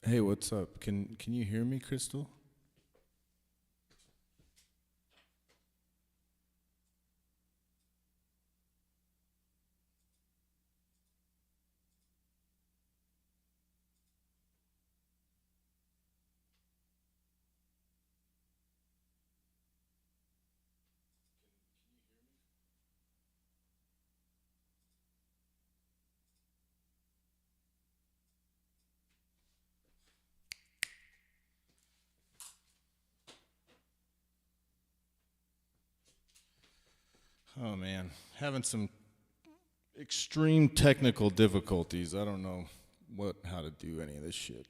Hey, what's up? Can you hear me, Crystal? Oh man, having some extreme technical difficulties. I don't know how to do any of this shit.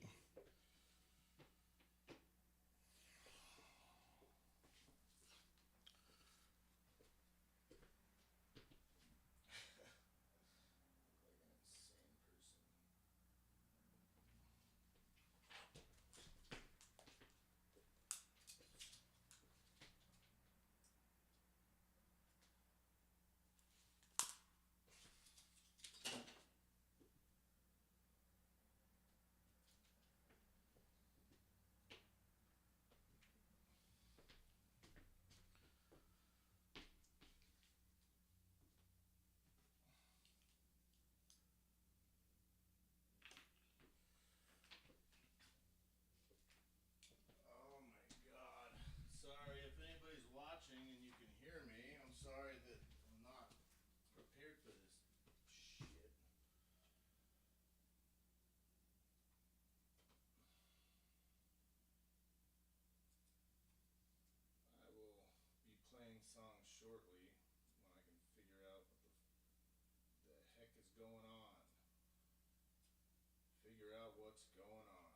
Oh my god. Sorry if anybody's watching and you can hear me. I'm sorry that I'm not prepared for this shit. I will be playing songs shortly when I can figure out what the heck is going on. Figure out what's going on.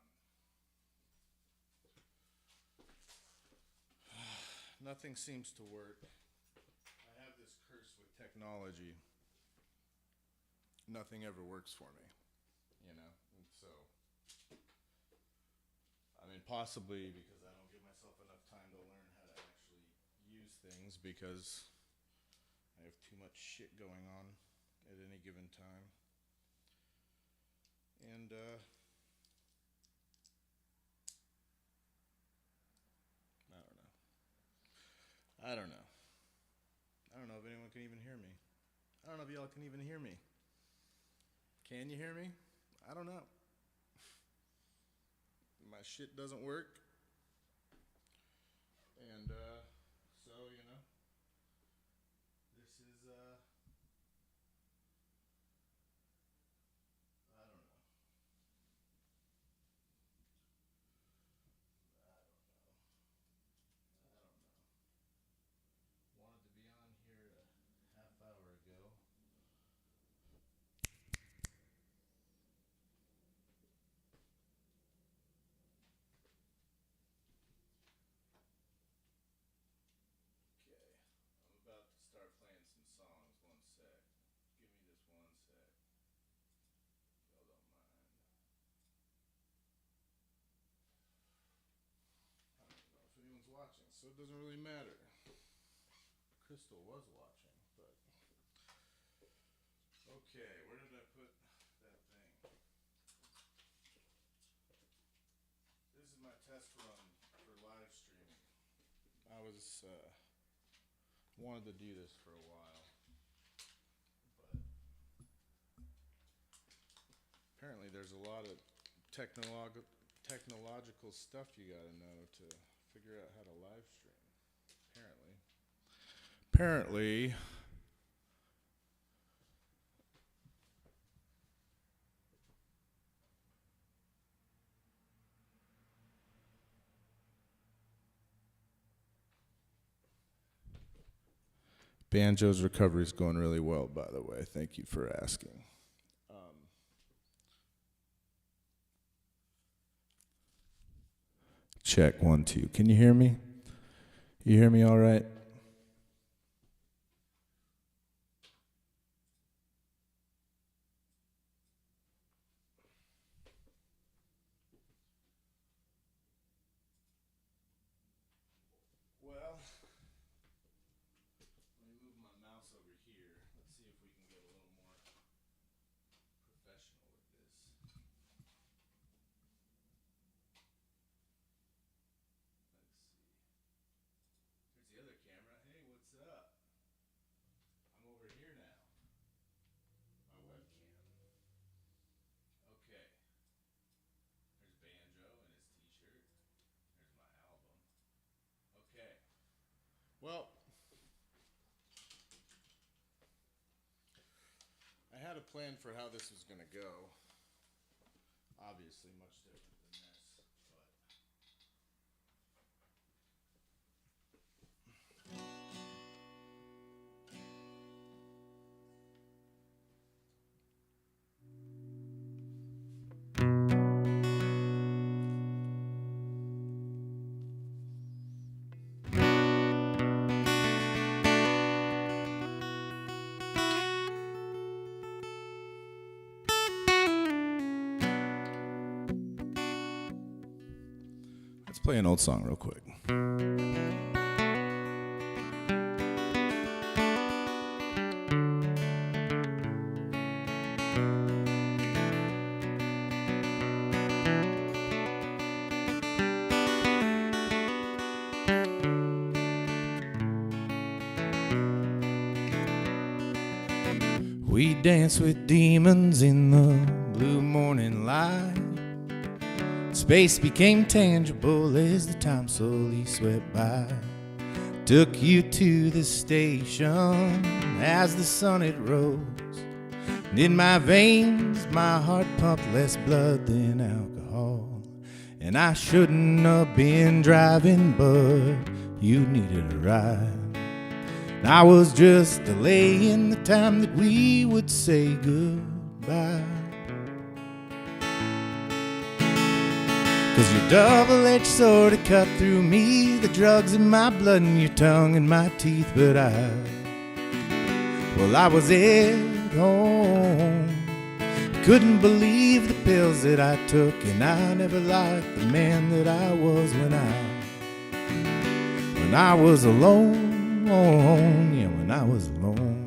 Nothing seems to work. I have this curse with technology. Nothing ever works for me, you know? And so, I mean, possibly because I don't give myself enough time to learn how to actually use things because I have too much shit going on at any given time. And, I don't know. I don't know. I don't know if anyone can even hear me. I don't know if y'all can even hear me. Can you hear me? I don't know. My shit doesn't work. And, so, you know, this is, I don't know. I don't know. I don't know. Wanted to be on here a half hour ago. Okay, I'm about to start playing some songs. One sec. Give me just one sec. Y'all don't mind. I don't know if anyone's watching, so it doesn't really matter. Crystal was watching, but okay. Where did I put that thing? This is my test run for live streaming. I was wanted to do this for a while, but apparently there's a lot of technological stuff you gotta know to figure out how to live stream. Apparently. Apparently. Banjo's recovery is going really well, by the way. Thank you for asking. Check 1 2. Can you hear me? You hear me all right? Well, let me move my mouse over here. Let's see if we can get a little more professional with this. a plan for how this was going to go. Obviously, much different than this. Let's play an old song real quick. We danced with demons in the blue morning light. Space became tangible as the time slowly swept by. Took you to the station as the sun it rose. And in my veins, my heart pumped less blood than alcohol. And I shouldn't have been driving, but you needed a ride. And I was just delaying the time that we would say goodbye. 'Cause your double-edged sword had cut through me, the drugs in my blood and your tongue in my teeth. But I was at home. Couldn't believe the pills that I took, and I never liked the man that I was when I was alone. Yeah, when I was alone.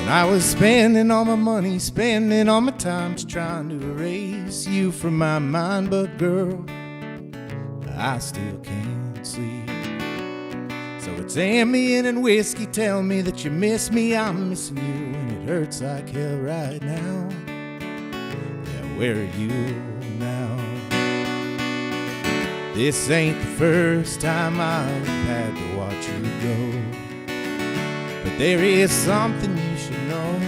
I was spending all my money, spending all my time, just trying to erase you from my mind. But girl, I still can't sleep. So it's Ambien and whiskey, tell me that you miss me. I'm missing you and it hurts like hell right now. Yeah, where are you now? This ain't the first time I've had to watch you go. But there is something you should know.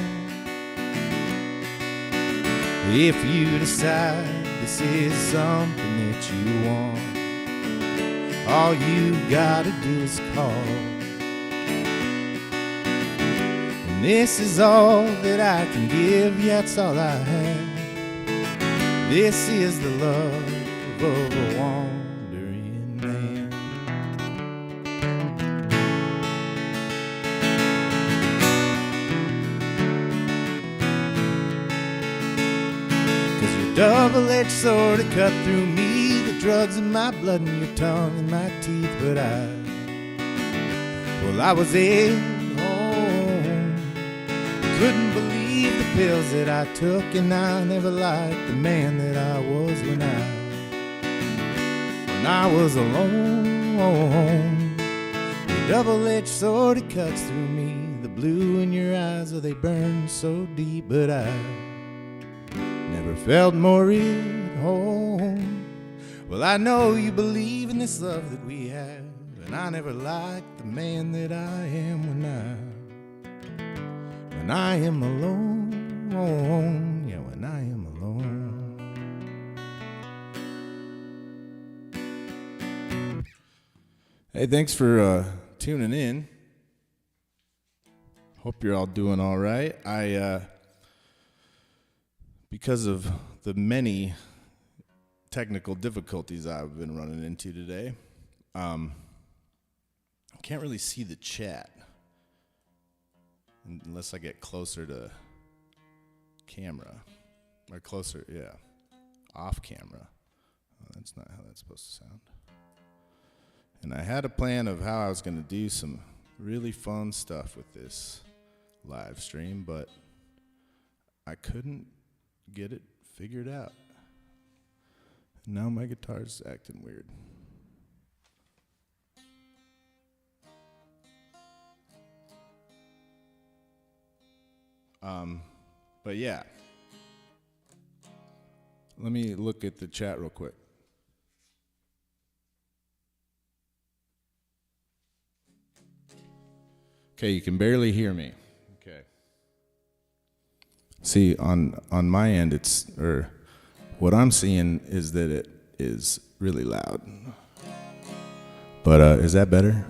If you decide this is something that you want, all you gotta do is call. And this is all that I can give you, that's all I have. This is the love of a wandering man. Double-edged sword that cut through me, the drugs in my blood and your tongue in my teeth. But I was at home. Couldn't believe the pills that I took, and I never liked the man that I was when I was alone. The double-edged sword that cuts through me, the blue in your eyes, oh, they burn so deep. But I never felt more at home. Well, I know you believe in this love that we have, and I never liked the man that I am when I am alone. Yeah, when I am alone. Hey, thanks for tuning in. Hope you're all doing all right. Because of the many technical difficulties I've been running into today, I can't really see the chat unless I get closer to camera, or closer, yeah, off camera. Oh, that's not how that's supposed to sound. And I had a plan of how I was going to do some really fun stuff with this live stream, but I couldn't get it figured out. Now my guitar's acting weird. But yeah. Let me look at the chat real quick. Okay, you can barely hear me. Okay. See, on my end, what I'm seeing is that it is really loud. But is that better?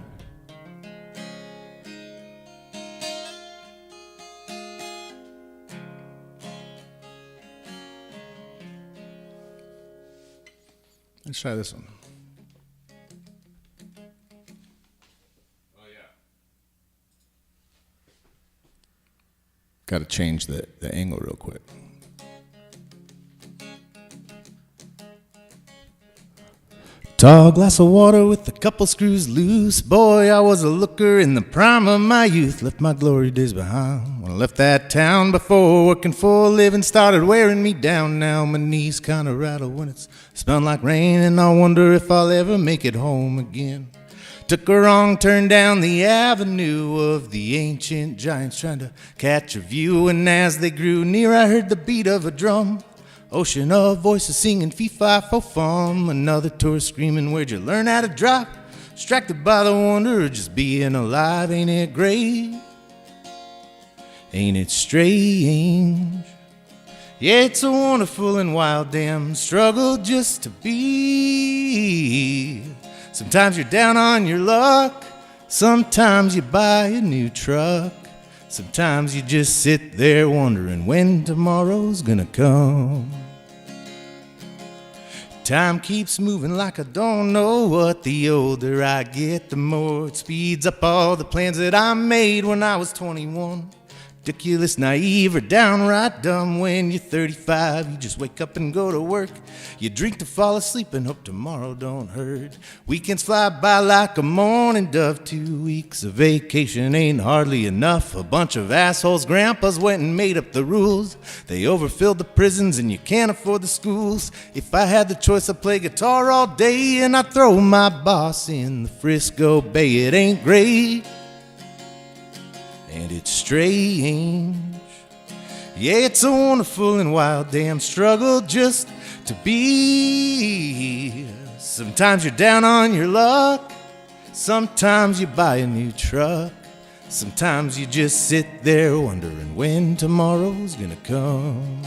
Let's try this one. Oh, yeah. Got to change the angle real quick. Tall glass of water with a couple screws loose. Boy, I was a looker in the prime of my youth. Left my glory days behind when I left that town before working for a living started wearing me down. Now my knees kind of rattle when it's smelling like rain, and I wonder if I'll ever make it home again. Took a wrong turn down the avenue of the ancient giants, trying to catch a view, and as they grew near I heard the beat of a drum. Ocean of voices singing fee-fi-fo-fum. Another tourist screaming, where'd you learn how to drop? Distracted by the wonder of just being alive. Ain't it great? Ain't it strange? Yeah, it's a wonderful and wild damn struggle just to be. Sometimes you're down on your luck. Sometimes you buy a new truck. Sometimes you just sit there wondering when tomorrow's gonna come. Time keeps moving like I don't know what. The older I get, the more it speeds up all the plans that I made when I was 21. Ridiculous, naive, or downright dumb. When you're 35, you just wake up and go to work. You drink to fall asleep and hope tomorrow don't hurt. Weekends fly by like a morning dove. 2 weeks of vacation ain't hardly enough. A bunch of assholes grandpas went and made up the rules. They overfilled the prisons and you can't afford the schools. If I had the choice, I'd play guitar all day and I'd throw my boss in the Frisco Bay. It ain't great. And it's strange. Yeah, it's a wonderful and wild damn struggle just to be. Sometimes you're down on your luck. Sometimes you buy a new truck. Sometimes you just sit there wondering when tomorrow's gonna come.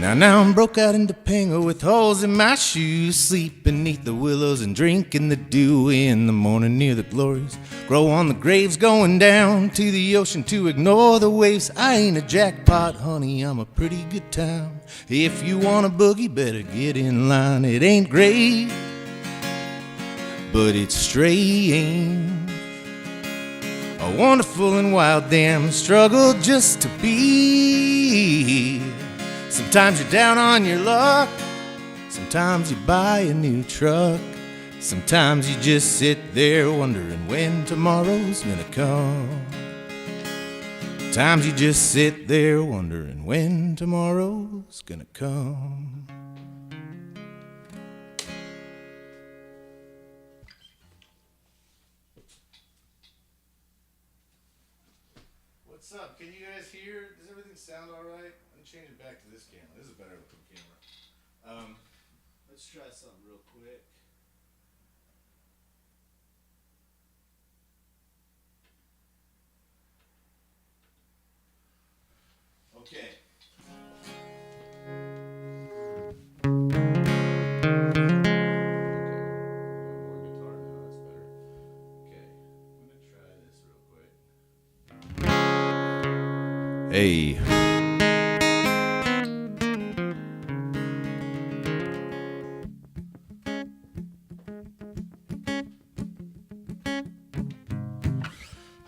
Now I'm broke out in Topanga with holes in my shoes. Sleep beneath the willows and drinking the dew in the morning near the glories. Grow on the graves going down to the ocean to ignore the waves. I ain't a jackpot, honey, I'm a pretty good time. If you want a boogie, better get in line. It ain't great, but it's strange. A wonderful and wild damn struggle just to be. Sometimes you're down on your luck. Sometimes you buy a new truck. Sometimes you just sit there wondering when tomorrow's gonna come. Sometimes you just sit there wondering when tomorrow's gonna come. What's up? Can you guys hear? Does everything sound all right? Let me change it back to this camera. This is better looking camera. Let's try something real quick. Okay. Hey.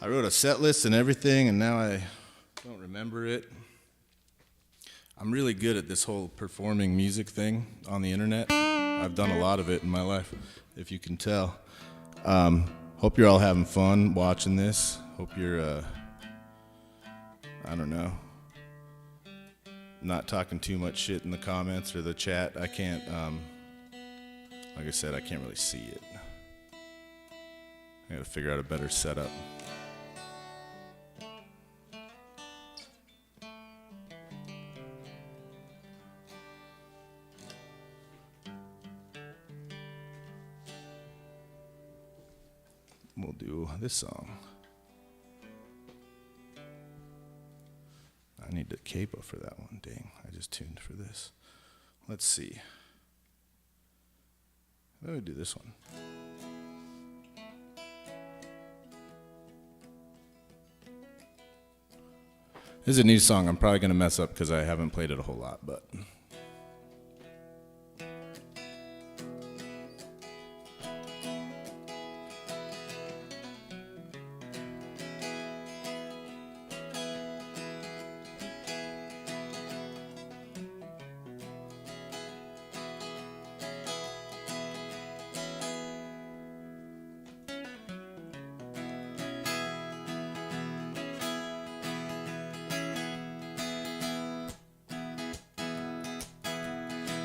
I wrote a set list and everything, and now I don't remember it. I'm really good at this whole performing music thing on the internet. I've done a lot of it in my life, if you can tell. Hope you're all having fun watching this. Hope you're, I don't know, not talking too much shit in the comments or the chat. I can't, like I said, I can't really see it. I gotta figure out a better setup. We'll do this song. I need the capo for that one. Dang, I just tuned for this. Let's see. Let me do this one. This is a new song. I'm probably going to mess up because I haven't played it a whole lot, but...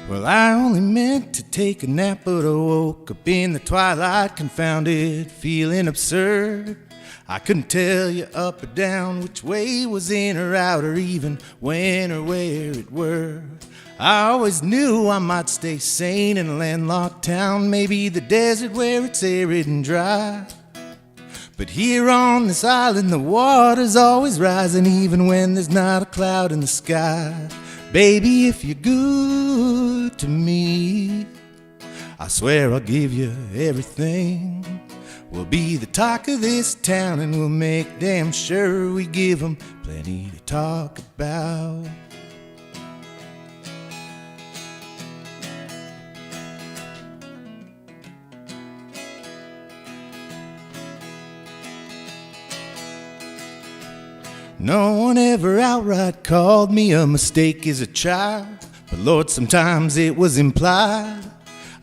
Well, I only meant to take a nap, but I woke up in the twilight, confounded, feeling absurd. I couldn't tell you up or down, which way was in or out, or even when or where it were. I always knew I might stay sane in a landlocked town, maybe the desert where it's arid and dry. But here on this island, the water's always rising, even when there's not a cloud in the sky. Baby, if you're good to me, I swear I'll give you everything. We'll be the talk of this town, and we'll make damn sure we give 'em plenty to talk about. No one ever outright called me a mistake as a child, but Lord, sometimes it was implied.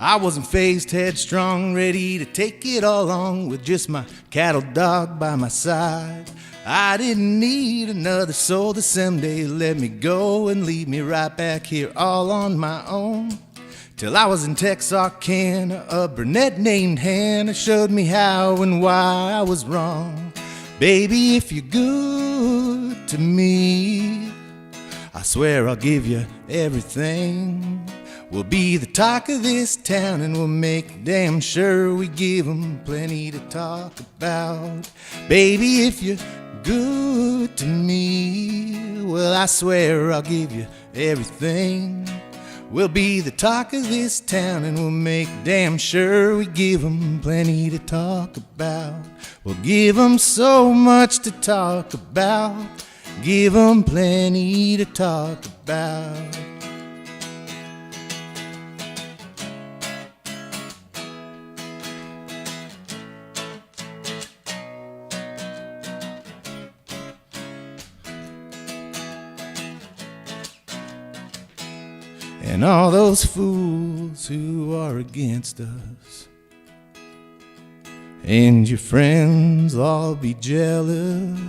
I wasn't phased, headstrong, ready to take it all on with just my cattle dog by my side. I didn't need another soul to someday let me go and leave me right back here all on my own. Till I was in Texarkana, a brunette named Hannah showed me how and why I was wrong. Baby, if you're good to me, I swear I'll give you everything. We'll be the talk of this town, and we'll make damn sure we give 'em plenty to talk about. Baby, if you're good to me, well, I swear I'll give you everything. We'll be the talk of this town, and we'll make damn sure we give 'em plenty to talk about. We'll give 'em so much to talk about. Give 'em plenty to talk about. And all those fools who are against us, and your friends all be jealous.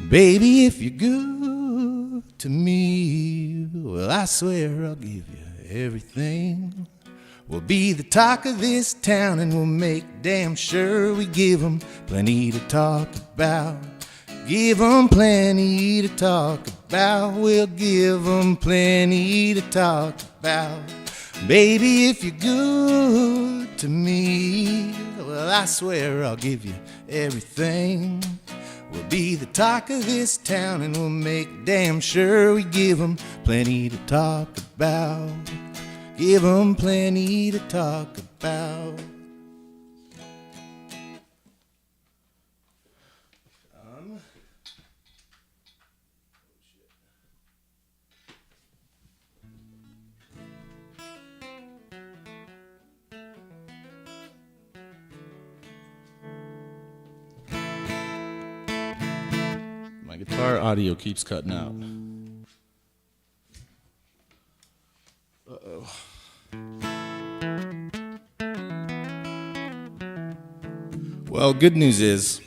Baby, if you're good to me, well, I swear I'll give you everything. We'll be the talk of this town, and we'll make damn sure we give 'em plenty to talk about. Give 'em plenty to talk about. We'll give 'em plenty to talk about. Baby, if you're good to me, well, I swear I'll give you everything. We'll be the talk of this town, and we'll make damn sure we give 'em plenty to talk about. Give 'em plenty to talk about. My guitar audio keeps cutting out. Uh-oh. Well, good news is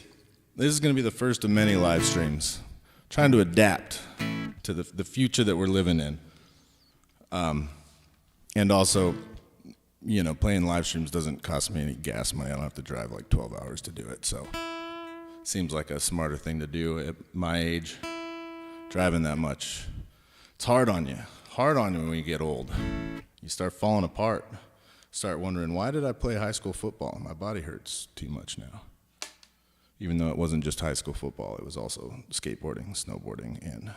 this is going to be the first of many live streams. Trying to adapt to the future that we're living in. And also, you know, playing live streams doesn't cost me any gas money. I don't have to drive like 12 hours to do it. So seems like a smarter thing to do at my age. Driving that much. It's hard on you. Hard on you when you get old. You start falling apart. Start wondering, why did I play high school football? My body hurts too much now. Even though it wasn't just high school football, it was also skateboarding, snowboarding, and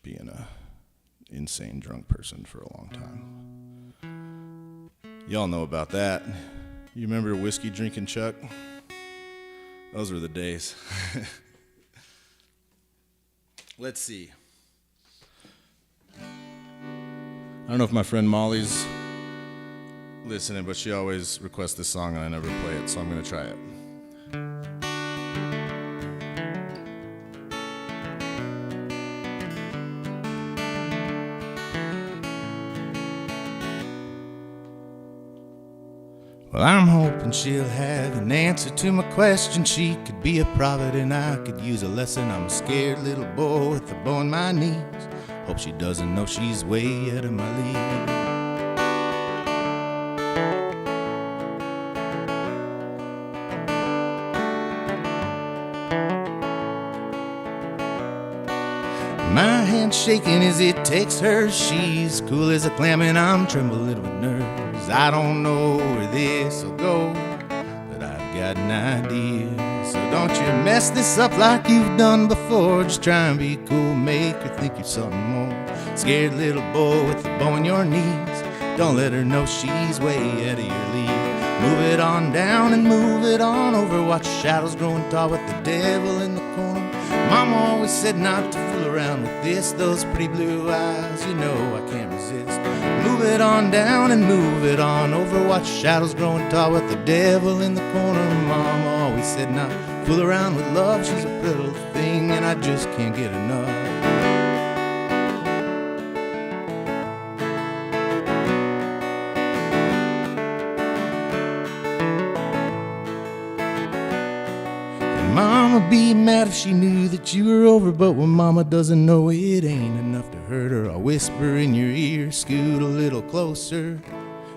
being an insane drunk person for a long time. Y'all know about that. You remember whiskey drinking Chuck? Those were the days. Let's see. I don't know if my friend Molly's listening, but she always requests this song and I never play it, so I'm going to try it. Well, I'm hoping she'll have an answer to my question. She could be a prophet and I could use a lesson. I'm a scared little boy with a bow in my knees. Hope she doesn't know she's way out of my league. My hand's shaking as it takes her. She's cool as a clam and I'm trembling with nerves. I don't know where this will go, but I've got an idea. So don't you mess this up like you've done before. Just try and be cool, make her think you're something more. Scared little boy with a bow on your knees. Don't let her know she's way out of your league. Move it on down and move it on over. Watch shadows growing tall with the devil in the corner. Mama always said not to fool around with this. Those pretty blue eyes, you know I can't resist. Move it on down and move it on over. Watch shadows growing tall with the devil in the corner. Mama always said not to fool around with love. She's a pretty little thing and I just can't get enough. Mama be mad if she knew that you were over, but when mama doesn't know, it ain't enough to hurt her. I'll whisper in your ear, scoot a little closer.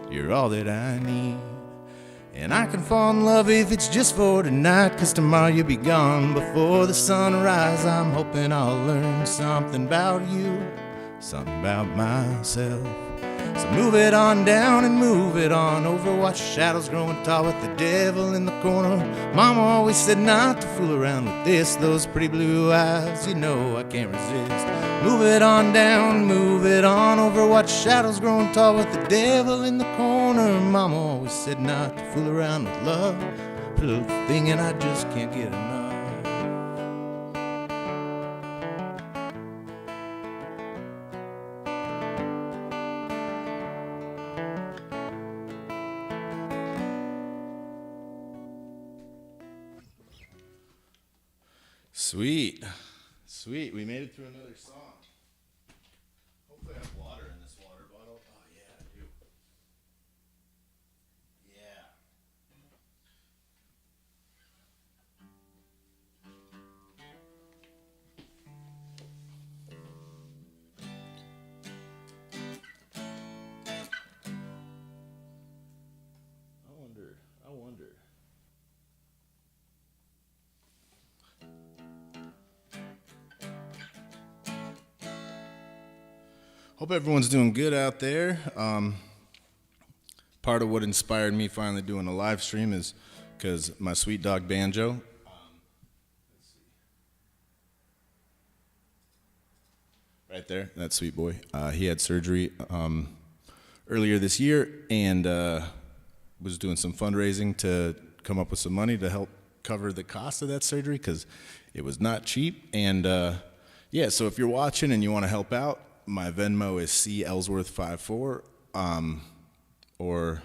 You're all that I need. And I can fall in love if it's just for tonight, 'cause tomorrow you'll be gone before the sunrise. I'm hoping I'll learn something about you, something about myself. So move it on down and move it on over. Watch shadows growing tall with the devil in the corner. Mama always said not to fool around with this. Those pretty blue eyes, you know I can't resist. Move it on down, move it on over. Watch shadows growing tall with the devil in the corner. Mama always said not to fool around with love. Pretty little thing and I just can't get enough. Sweet. Sweet. We made it through another song. Hopefully I have water in this water bottle. Oh, yeah, I do. Yeah. I wonder. Hope everyone's doing good out there. Part of what inspired me finally doing a live stream is because my sweet dog Banjo, right there, that sweet boy, he had surgery earlier this year and was doing some fundraising to come up with some money to help cover the cost of that surgery because it was not cheap. And yeah, so if you're watching and you want to help out, my Venmo is Ellsworth54, or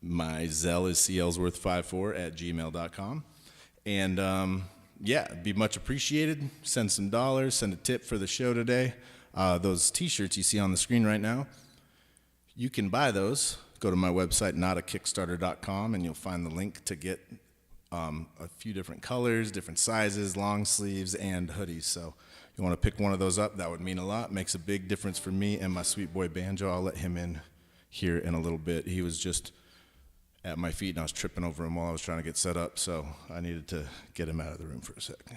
my Zelle is Ellsworth54@gmail.com. And yeah, it'd be much appreciated. Send some dollars, send a tip for the show today. Those t-shirts you see on the screen right now, you can buy those go to my website, notakickstarter.com, and you'll find the link to get a few different colors, different sizes, long sleeves, and hoodies. So if you want to pick one of those up, that would mean a lot. Makes a big difference for me and my sweet boy Banjo. I'll let him in here in a little bit. He was just at my feet, and I was tripping over him while I was trying to get set up, so I needed to get him out of the room for a sec. I'm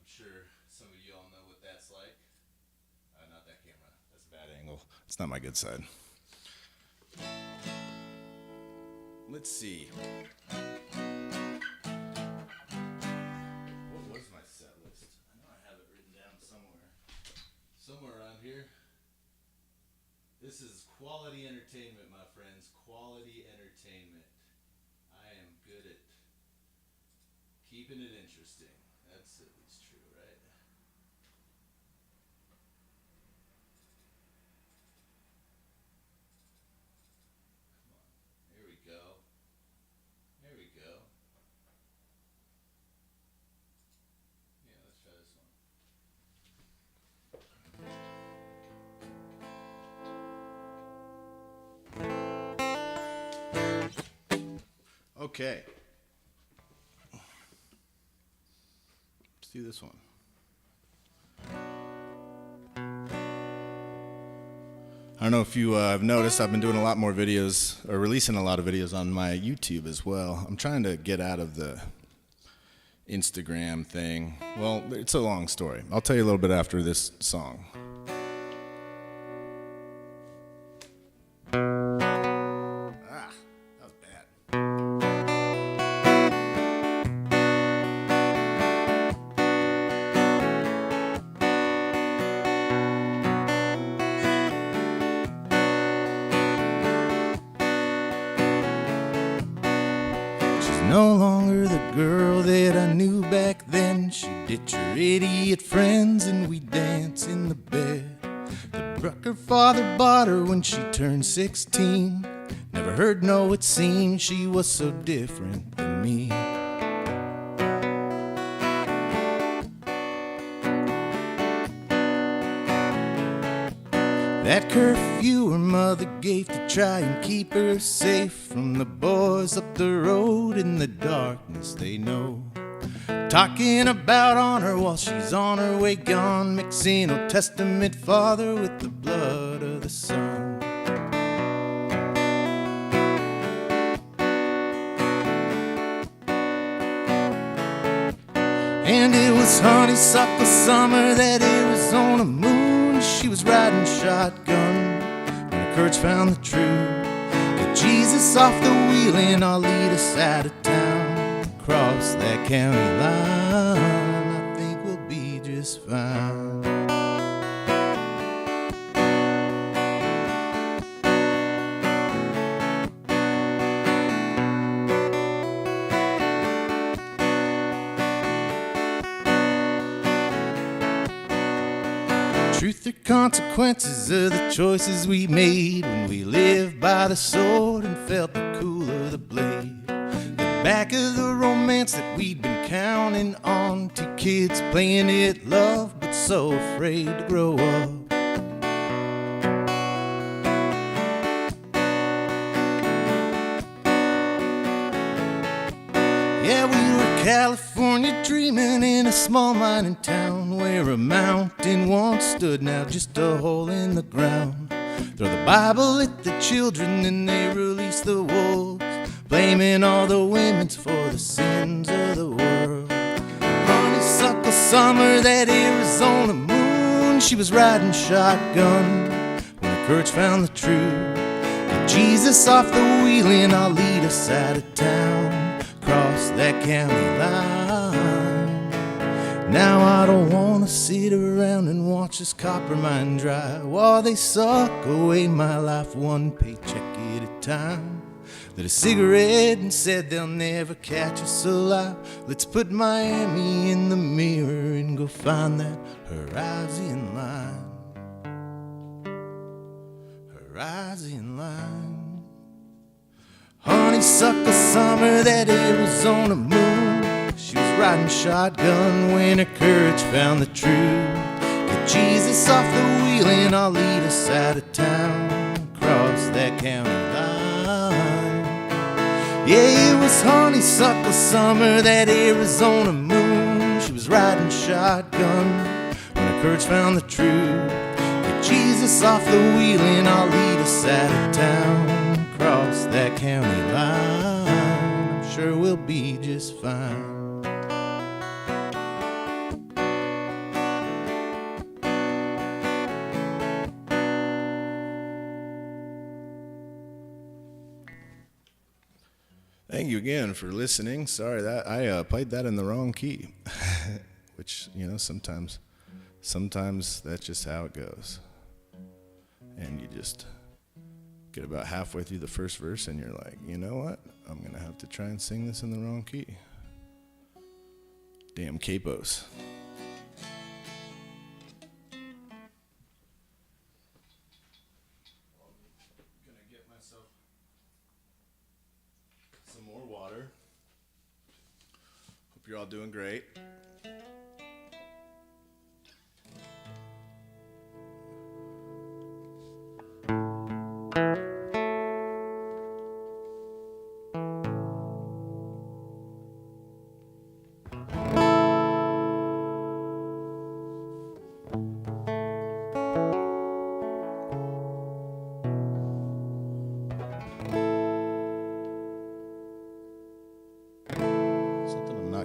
sure some of you all know what that's like. Not that camera. That's a bad angle. It's not my good side. Let's see. What was my set list? I know I have it written down somewhere. Somewhere around here. This is quality entertainment, my friends. Quality entertainment. I am good at keeping it interesting. That's at least true, right? Come on. Here we go. There we go. Yeah, let's try this one. Okay. Let's do this one. I don't know if you have noticed, I've been doing a lot more videos, or releasing a lot of videos on my YouTube as well. I'm trying to get out of the Instagram thing. Well, it's a long story. I'll tell you a little bit after this song. No longer the girl that I knew back then. She ditched her idiot friends and we dance in the bed that her father bought her when she turned 16. Never heard no, it seemed she was so different than me. That curfew her mother gave to try and keep her safe from the boys up the road in the darkness they know. Talking about on her while she's on her way gone, mixing Old Testament father with the blood of the son. And it was honeysuckle summer, that Arizona moon. She was riding shotgun when her courage found the truth. Get Jesus off the wheel and I'll lead us out of town. Across that county line, I think we'll be just fine. Truth or consequences of the choices we made when we lived by the sword and felt the cool of the blade. The back of the romance that we'd been counting on. Two kids playing it love, but so afraid to grow up. Yeah, we were California dreaming in a small mining town where a mountain once stood, now just a hole in the ground. Throw the Bible at the children and they release the wolves, blaming all the women's for the sins of the world. Honeysuckle summer, that Arizona moon. She was riding shotgun when her courage found the truth. Get Jesus off the wheel and I'll lead us out of town. Across that county line. Now I don't wanna sit around and watch this copper mine dry while they suck away my life one paycheck at a time. Lit a cigarette and said they'll never catch us alive. Let's put Miami in the mirror and go find that horizon line. Horizon line. Honeysuckle summer, that Arizona moon. She was riding shotgun when her courage found the truth. Get Jesus off the wheel and I'll lead us out of town. Across cross that county line. Yeah, it was honeysuckle summer, that Arizona moon. She was riding shotgun when her courage found the truth. Get Jesus off the wheel and I'll lead us out of town. Cross that county line, I'm sure we'll be just fine. Thank you again for listening. Sorry that I played that in the wrong key, which, you know, sometimes that's just how it goes. And you just get about halfway through the first verse and you're like, you know what? I'm going to have to try and sing this in the wrong key. Damn capos. Hope you're all doing great.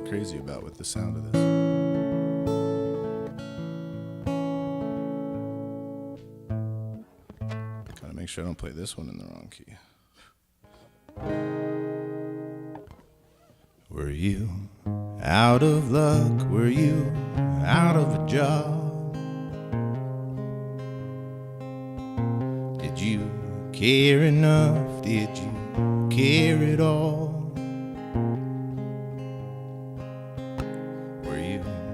Crazy about with the sound of this. Gotta make sure I don't play this one in the wrong key. Were you out of luck? Were you out of a job? Did you care enough? Did you care at all?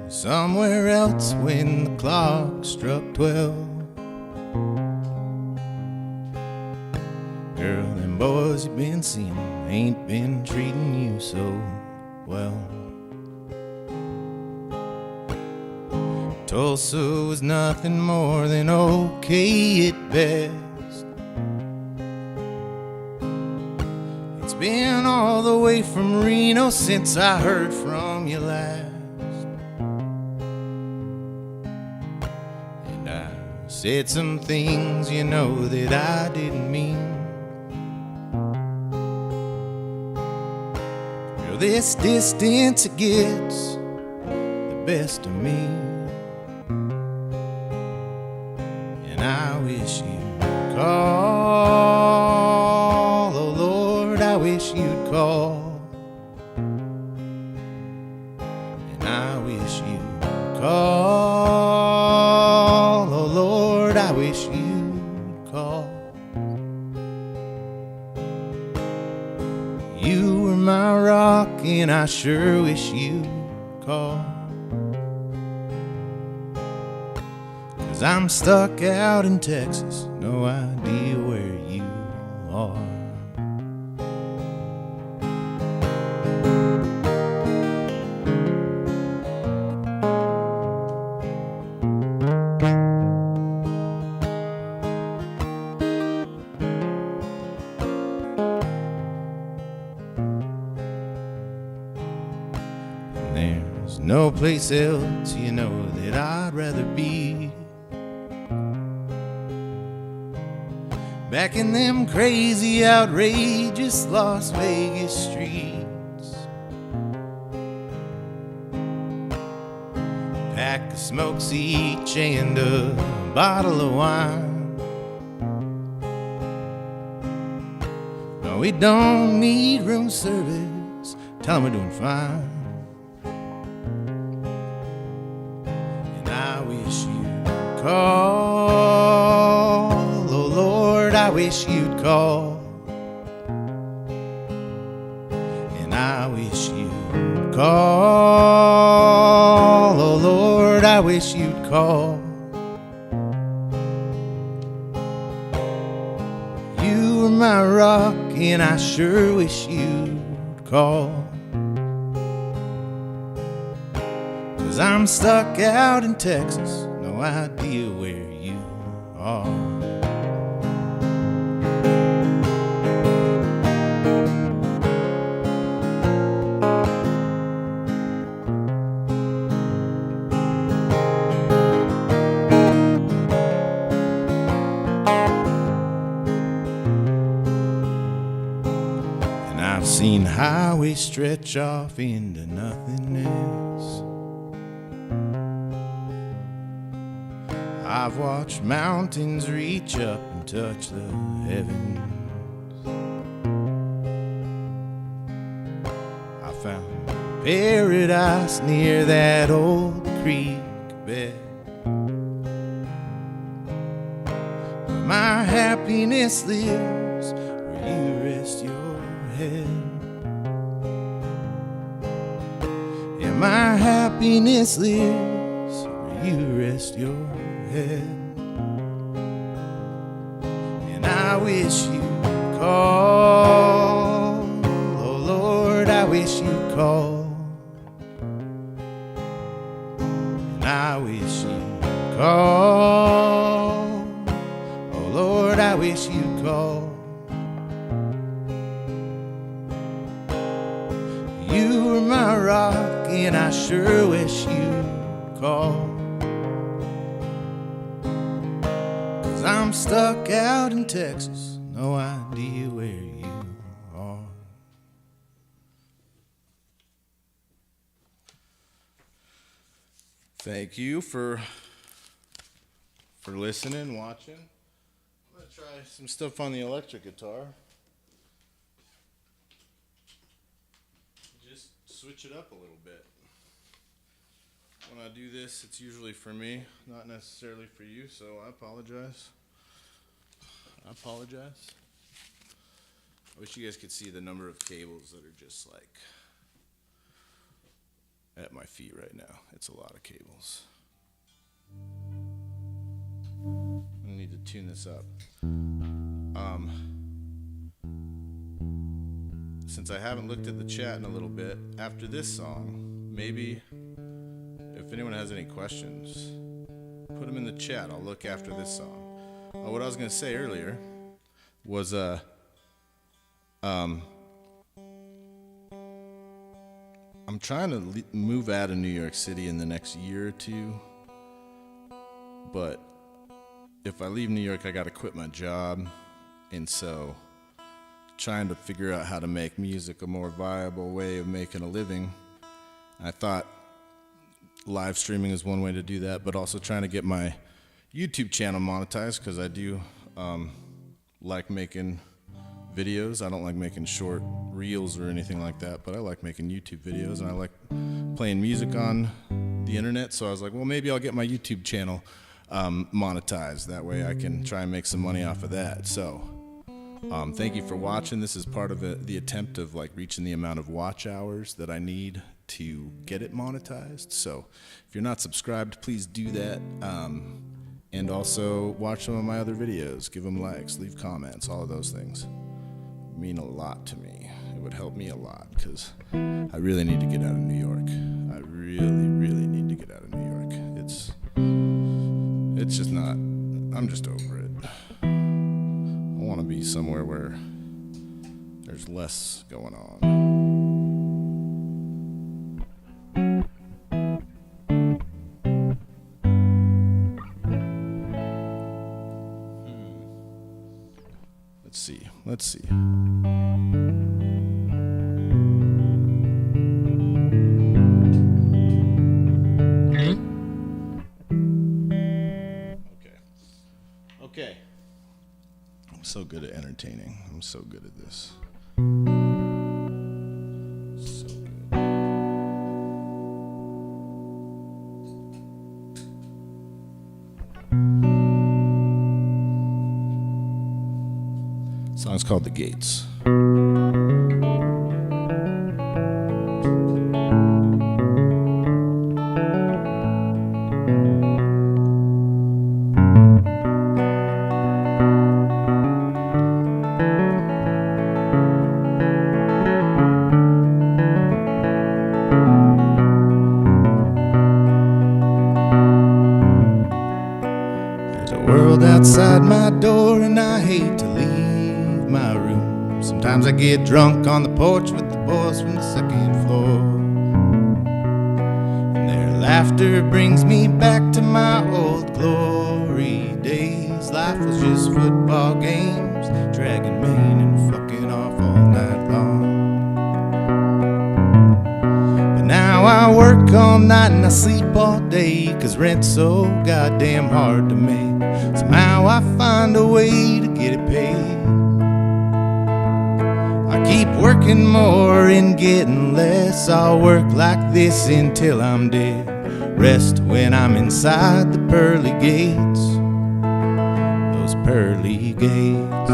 Somewhere else when the clock struck 12. Girl, them boys you've been seeing ain't been treating you so well. Tulsa was nothing more than okay at best. It's been all the way from Reno since I heard from you last. Said some things, you know, that I didn't mean. Girl, this distance, it gets the best of me. And I wish you'd call, oh Lord, I wish you'd call. And I wish you'd call. I wish you'd call. You were my rock and I sure wish you'd call. 'Cause I'm stuck out in Texas, no idea where you are. There's no place else, you know, that I'd rather be. Back in them crazy, outrageous Las Vegas streets. Pack of smokes each and a bottle of wine. No, we don't need room service, tell them we're doing fine. I wish you'd call, oh Lord, I wish you'd call. And I wish you'd call, oh Lord, I wish you'd call. You were my rock and I sure wish you'd call. 'Cause I'm stuck out in Texas, no idea where you are. seen highways stretch off into nothingness. I've watched mountains reach up and touch the heavens. I found paradise near that old creek bed. My happiness lives where you rest your head. Yeah, my happiness lives where you rest your head. And I wish you'd call, oh Lord, I wish you'd call. And I wish you'd call, oh Lord, I wish you'd call. You were my rock, and I sure wish you'd call. 'Cause I'm stuck out in Texas, no idea where you are. Thank you for listening, watching. I'm gonna try some stuff on the electric guitar. Just switch it up a little bit. When I do this, it's usually for me, not necessarily for you, so I apologize. I wish you guys could see the number of cables that are just like at my feet right now. It's a lot of cables. I need to tune this up. Since I haven't looked at the chat in a little bit, after this song, maybe if anyone has any questions, put them in the chat. I'll look after this song. What I was going to say earlier was I'm trying to move out of New York City in the next year or two, but if I leave New York, I got to quit my job, and so trying to figure out how to make music a more viable way of making a living. I thought live streaming is one way to do that, but also trying to get my YouTube channel monetized, because I do like making videos. I don't like making short reels or anything like that, but I like making YouTube videos, and I like playing music on the internet. So I was like, well, maybe I'll get my YouTube channel monetized. That way I can try and make some money off of that. So thank you for watching. This is part of the attempt of like reaching the amount of watch hours that I need to get it monetized. So if you're not subscribed, please do that. And also watch some of my other videos, give them likes, leave comments, all of those things mean a lot to me. It would help me a lot, because I really need to get out of New York. I really, really need to get out of New York. It's just not, I'm just over it. I want to be somewhere where there's less going on. Let's see. Okay. I'm so good at entertaining. I'm so good at this. So good. Song's called The Gates. There's a world outside my door, and I hate to leave my room. Sometimes I get drunk on the porch with the boys from the second floor, and their laughter brings me back to my old glory days. Life was just football games, dragging Maine and fucking off all night long. night and I sleep all day, 'cause rent's so goddamn hard to make. Somehow I find a way to get it paid. I keep working more and getting less. I'll work like this until I'm dead. Rest when I'm inside the pearly gates, those pearly gates.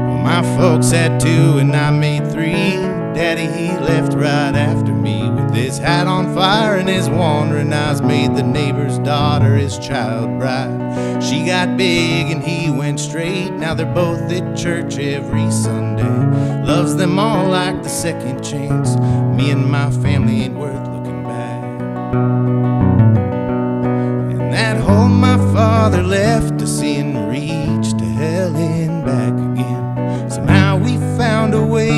Well, my folks had two and I made three. Daddy, he left right after me, with his hat on fire and his wandering eyes made the neighbor's daughter his child bride. She got big and he went straight. Now they're both at church every Sunday. Loves them all like the second chance. Me and my family ain't worth looking back. And that hole my father left us in reached to hell and back again. Somehow we found a way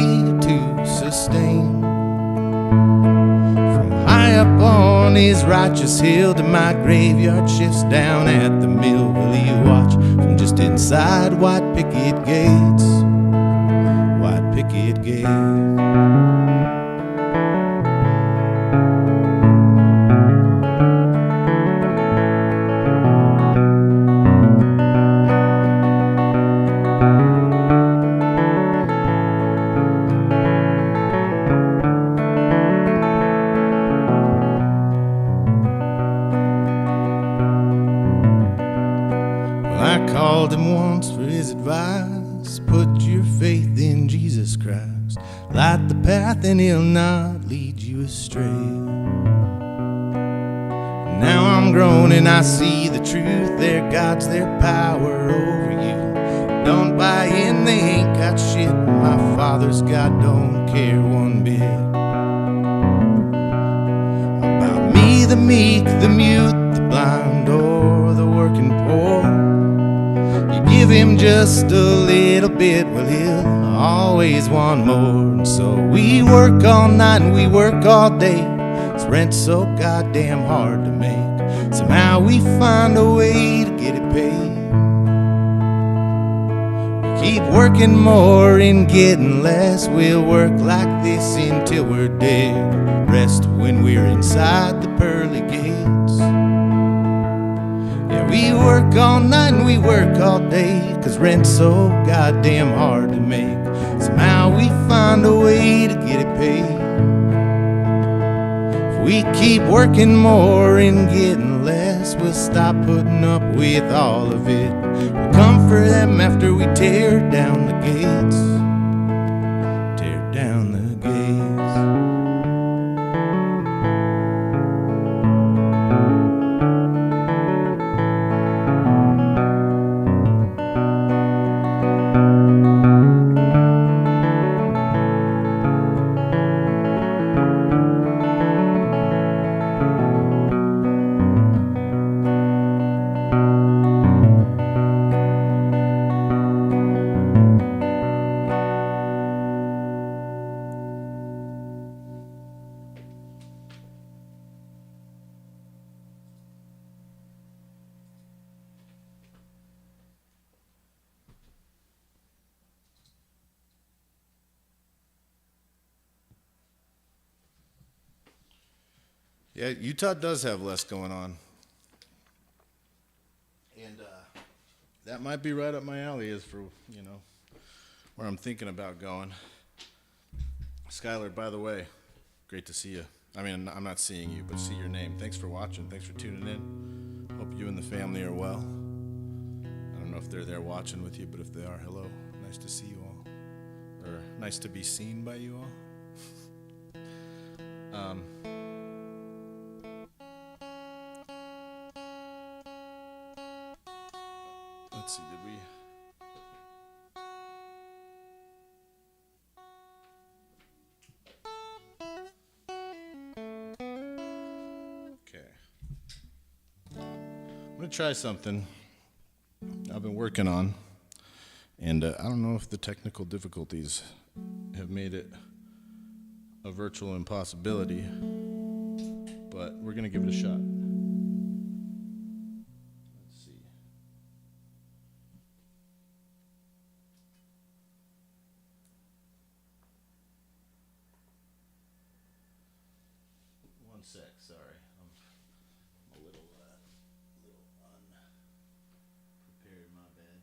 to sustain. From high up on his righteous hill to my graveyard shifts down at the mill. Will you watch from just inside white picket gates? White picket gates. I called him once for his advice. Put your faith in Jesus Christ. Light the path and he'll not lead you astray. Now I'm grown and I see the truth. Their gods, their power over you. Don't buy in, they ain't got shit. My Father's God don't care one bit about me, the meek, the mute, the blind, or the working poor. Give him just a little bit, well, he'll always want more. And so we work all night and we work all day. This rent's so goddamn hard to make. Somehow we find a way to get it paid. We keep working more and getting less. We'll work like this until we're dead. Rest when we're inside the pearly gates. We work all night and we work all day, 'cause rent's so goddamn hard to make. Somehow we find a way to get it paid. If we keep working more and getting less, we'll stop putting up with all of it. We'll come for them after we tear down the gates. Tear down the gates. Yeah, Utah does have less going on. And that might be right up my alley as for, where I'm thinking about going. Skylar, by the way, great to see you. I mean, I'm not seeing you, but see your name. Thanks for watching. Thanks for tuning in. Hope you and the family are well. I don't know if they're there watching with you, but if they are, hello. Nice to see you all. Or nice to be seen by you all. Let's see, did we? Okay. I'm going to try something I've been working on, and I don't know if the technical difficulties have made it a virtual impossibility, but we're going to give it a shot. Let's see. sec. Sorry, I'm a little unprepared. My bad.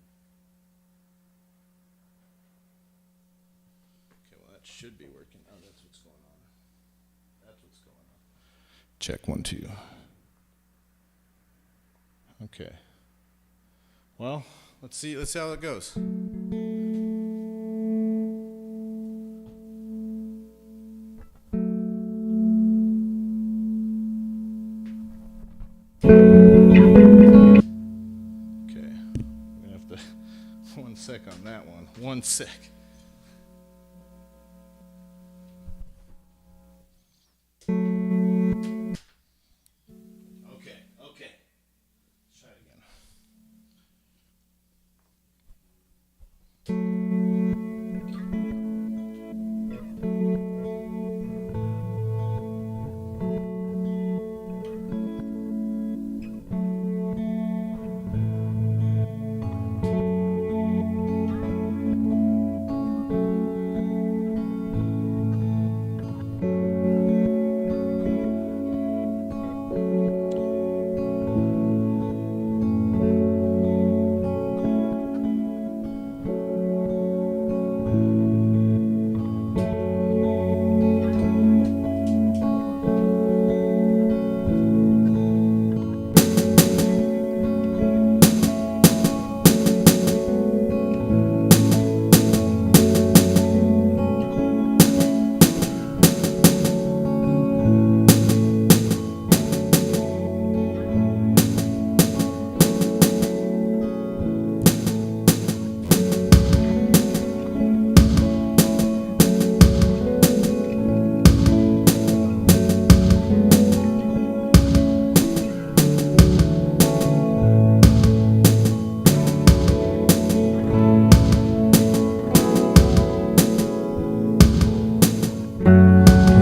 Okay, well that should be working. Oh, that's what's going on. That's what's going on. Check 1 2. Okay. Well, let's see how it goes. Okay. I'm gonna have to 1 sec on that one. 1 sec. Okay. Let's try it again.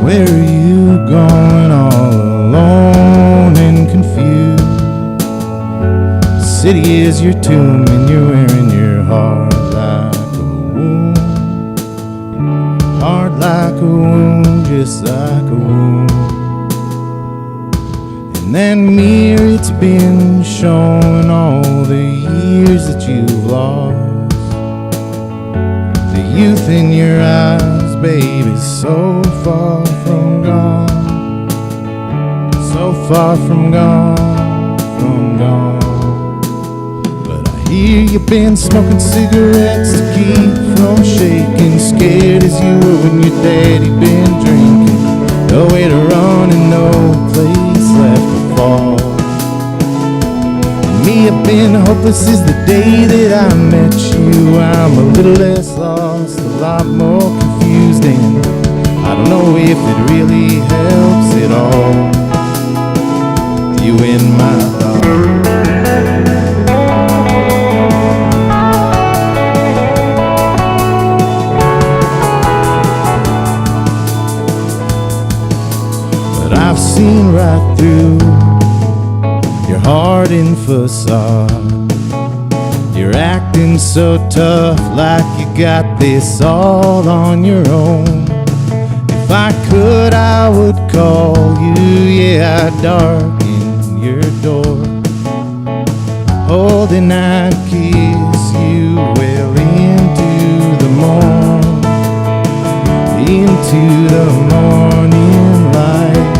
Where are you going all alone and confused? City is your tomb and you're wearing your heart like a wound. Heart like a wound, just like a wound. In that mirror it's been showing all the years that you've lost. The youth in your eyes, baby, so far from gone, so far from gone, from gone. But I hear you've been smoking cigarettes to keep from shaking, scared as you were when your daddy been drinking. Nowhere to run and no place left to fall. And me, I've been hopeless since the day that I met you. I'm a little less lost, a lot more confused, and I don't know if it really helps at all. You in my thoughts. But I've seen right through your hardened facade. You're acting so tough, like you got this all on your own. If I could, I would call you, yeah, I'd darken your door. Hold and I'd kiss you well into the morn, into the morning light.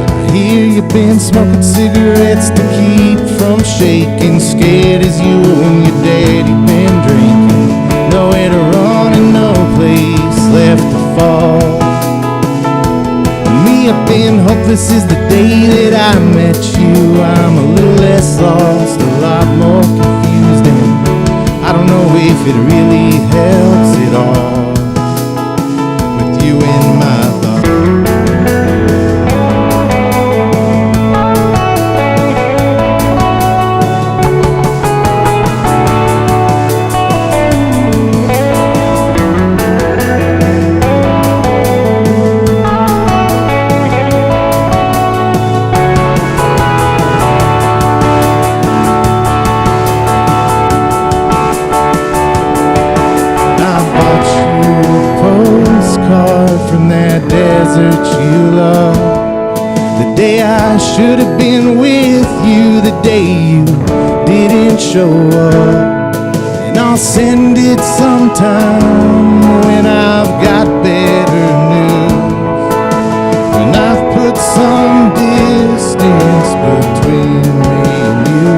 But I hear you've been smoking cigarettes to keep from shaking, scared as you were when your daddy been drinking. Nowhere to run and no place left to fall. Me, I've been hopeless since the day that I met you. I'm a little less lost, a lot more confused, and I don't know if it really helps at all with you in my thoughts. I bought you desert you love. The day I should have been with you, the day you didn't show up. And I'll send it sometime when I've got better news, when I've put some distance between me and you,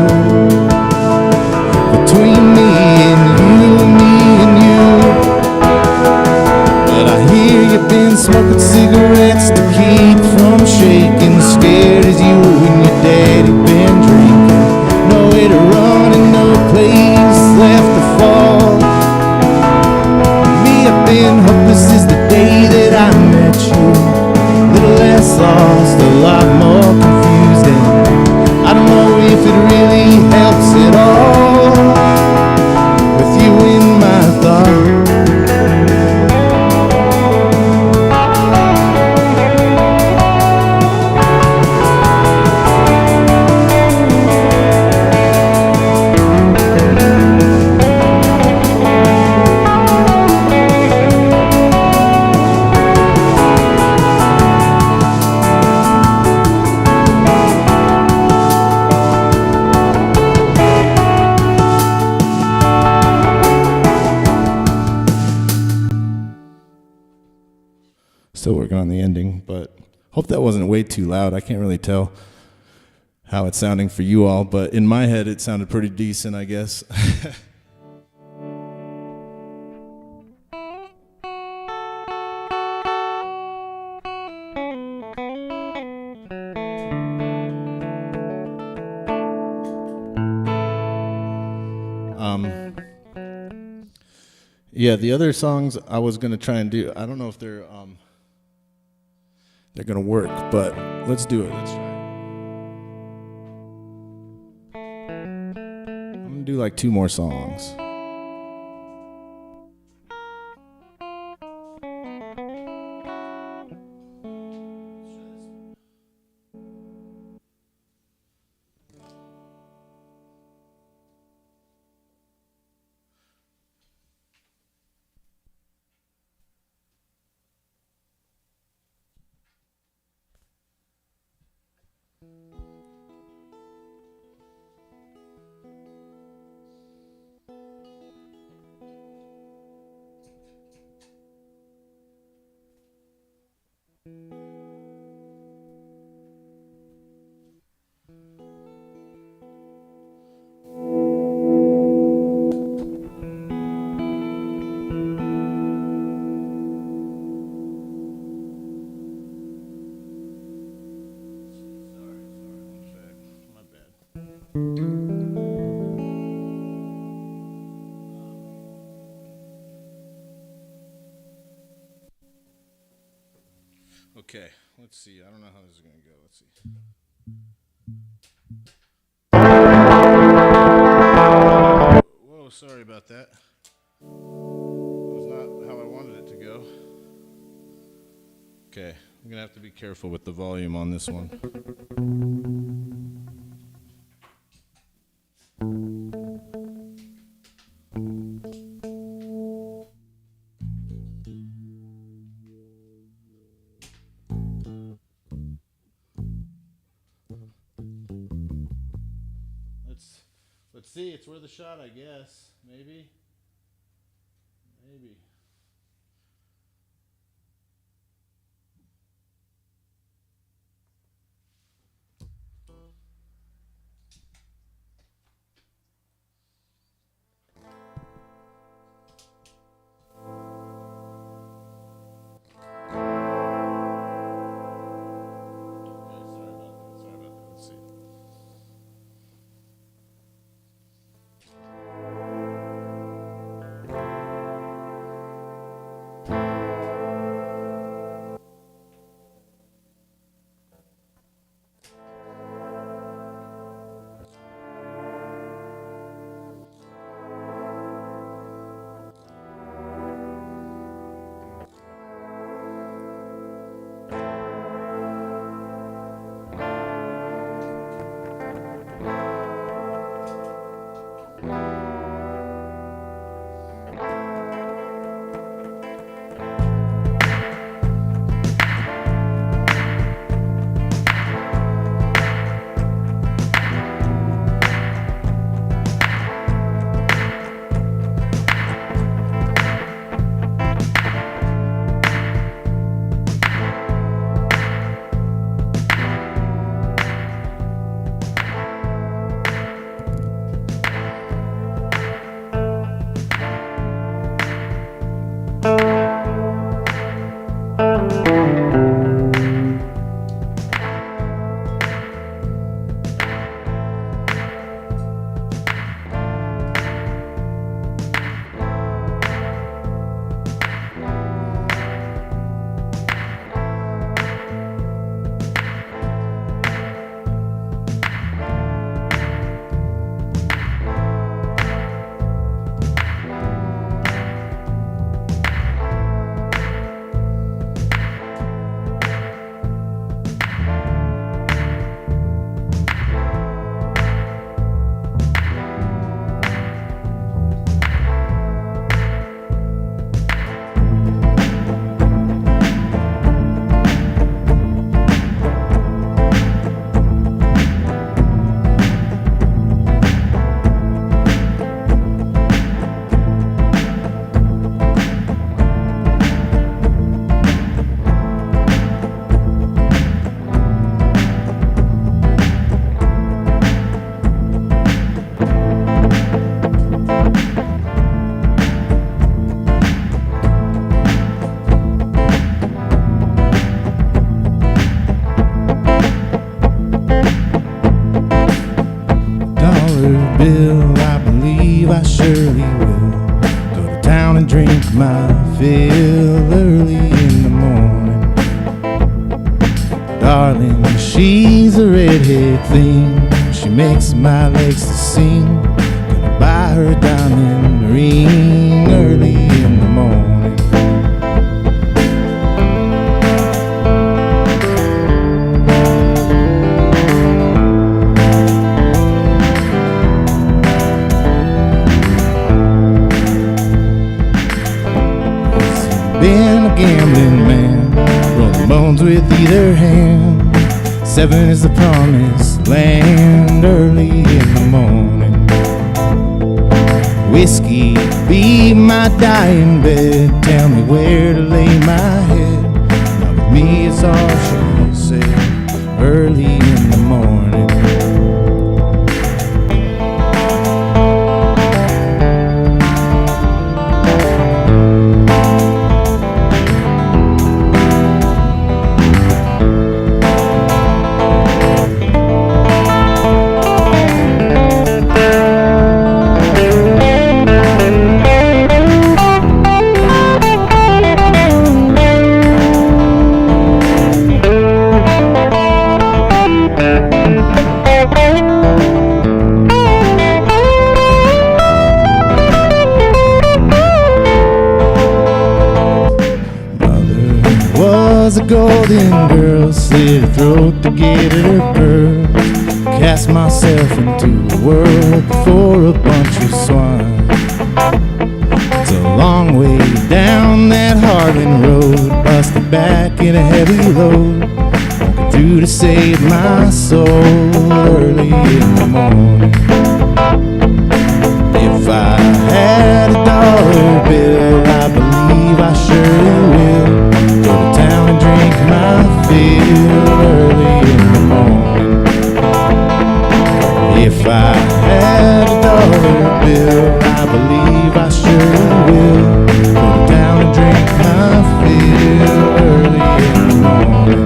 between me and you, me and you. But I hear you've been smoking cigarettes to keep from shaking, scared as you and your daddy been drinking. Nowhere to run and no place left to fall. Me, I've been hopeless since the day that I met you. A little less lost, a lot more confused, and I don't know if it really helps at all with you in my thoughts. Still working on the ending, but hope that wasn't way too loud. I can't really tell how it's sounding for you all, but in my head it sounded pretty decent, I guess. Yeah, the other songs I was gonna try and do, I don't know if they're gonna work, but let's do it. Let's try it. I'm gonna do like 2 more songs. Okay, let's see. I don't know how this is going to go. Let's see. Whoa, sorry about that. That was not how I wanted it to go. Okay, I'm going to have to be careful with the volume on this one. Let's see, it's worth a shot, I guess. Maybe. my fill early in the morning. Darling, she's a redhead thing. She makes my legs to sing. Gonna buy her a diamond ring early in the morning. Been a gambling man, rolling bones with either hand. 7 is the promised land early in the morning. Whiskey be my dying bed. Tell me where to lay my head. Now with me it's all she said early in the morning. Was a golden girl, slit her throat to get at her pearls. Cast myself into a world for a bunch of swine. It's a long way down that Harlan road, busted back in a heavy load, walking through to save my soul early in the morning. If I had a dollar bill, I believe I surely will go to town and drink my fill early in the morning. If I had a dollar bill, I believe I surely will go to town and drink my fill early in the morning.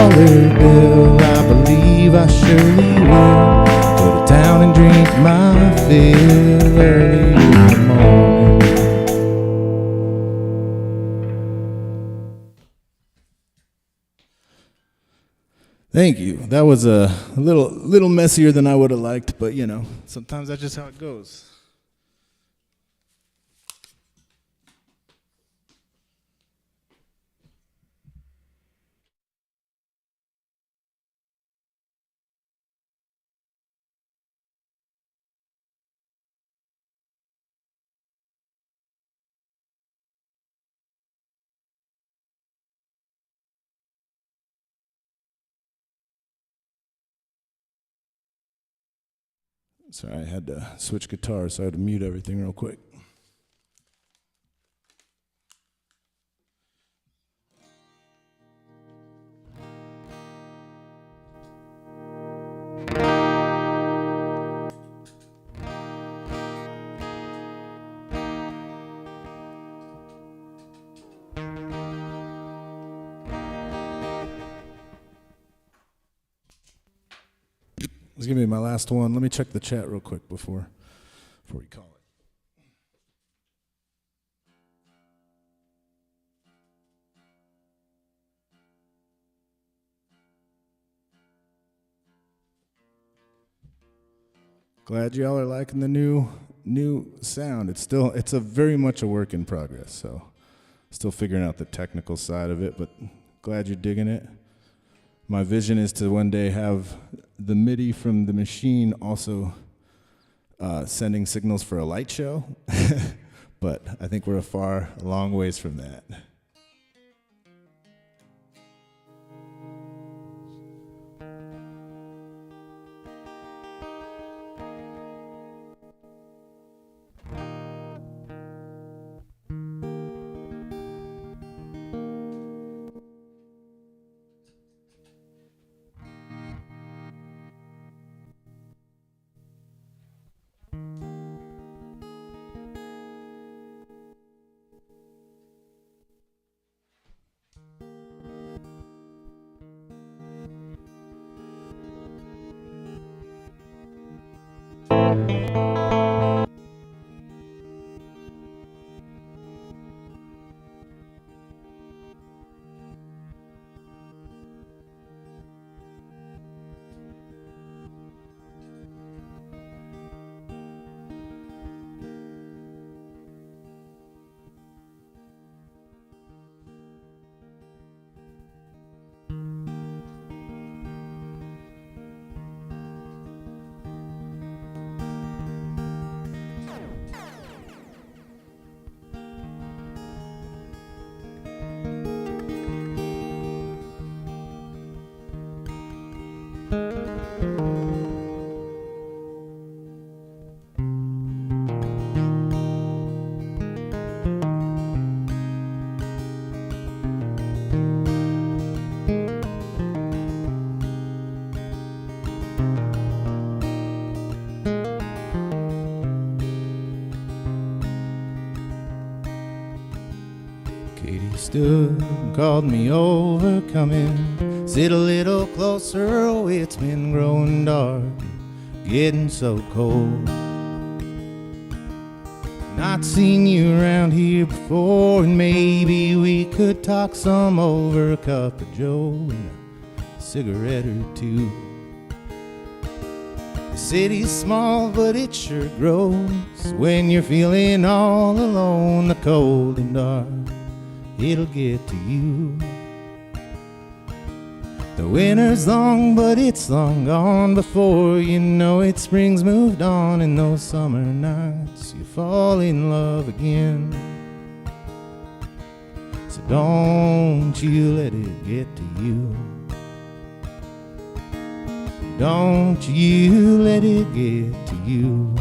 Bill, I believe I surely will go to town and drink my fill early in the morning. Thank you. That was a little messier than I would have liked, but you know, sometimes that's just how it goes. Sorry, I had to switch guitars, so I had to mute everything real quick. This is going to be my last one. Let me check the chat real quick before we call it. Glad y'all are liking the new sound. It's a very much a work in progress, so still figuring out the technical side of it, but glad you're digging it. My vision is to one day have the MIDI from the machine also sending signals for a light show, but I think we're a long ways from that. Katie stood and called me over, come in, sit a little closer, oh, it's been growing dark, getting so cold. Not seen you around here before, and maybe we could talk some over a cup of joe and a cigarette or two. The city's small, but it sure grows when you're feeling all alone. The cold and dark, it'll get to you. The winter's long, but it's long gone before you know it. Spring's moved on, and those summer nights you fall in love again. So don't you let it get to you. Don't you let it get to you.